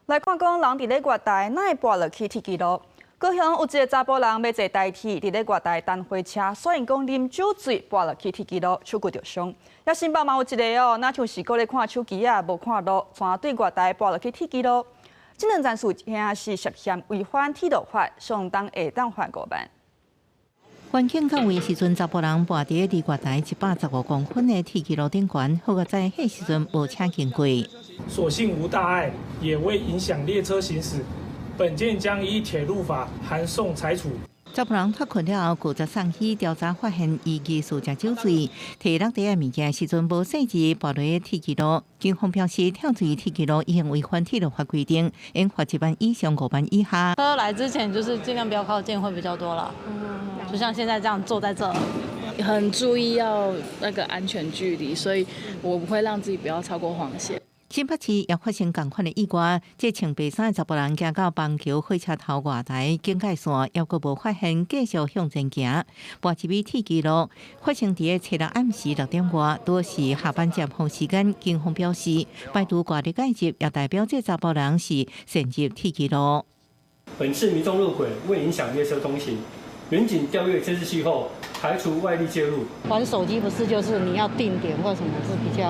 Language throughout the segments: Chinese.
来看讲，人伫咧月台哪会跋落去铁轨路？高雄有一个查甫人要坐台铁，伫咧月台等火车，所以讲啉酒醉跋落去铁轨路，手骨着伤。也新北嘛有一个哦，那像是搁咧看手机啊，无看路，全对月台跋落去铁轨路。这两件事情是涉嫌违反铁路法，上当下当罚5万。环境到位时阵，查甫人跋伫离月台115公分的铁轨路顶悬，好在迄时阵无车经过。所幸无大碍，也未影响列车行驶。本件将依铁路法函送裁处。查甫人脱困了后，故则送去调查，发现伊疑似食酒醉，摕落地的物件时阵无细致跋落铁轨路。警方表示，跳坠铁轨路已经违反铁路法规定，应罚1万以上5万以下。车来之前就是尽量不要靠近，会比较多啦。就像现在这样坐在这，很注意要那个安全距离，所以我会让自己不要超过黄线。新北市也发生同款的意外，这穿白衫的查甫人行到邦桥火车头外台警戒线，还阁无发现，继续向前行，跋一米铁轨路。发生伫初六暗时6点外，都是下班接放时间。警方表示，排除挂的解集，也代表这查甫人是擅入铁轨路。本次民众入轨未影响列车通行，远景调阅监视器后，排除外力介入。玩手机不是就是你要定点或什么是比较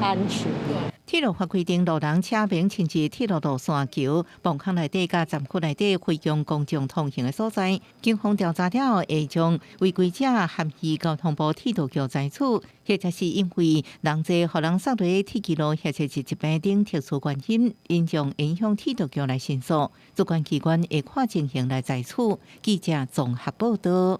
安全的。铁路法规定，路人车鸣亲至铁路路线桥、磅坑内底、甲站区内底非用公众通行的所在，警方调查了后，会将违规者含去交通部铁路局裁处。或者是因为人济，互人送落铁轨路，或者是疾病等特殊原因，因将影响铁路局来申诉。主管机关会看情形来裁处。记者综合报道。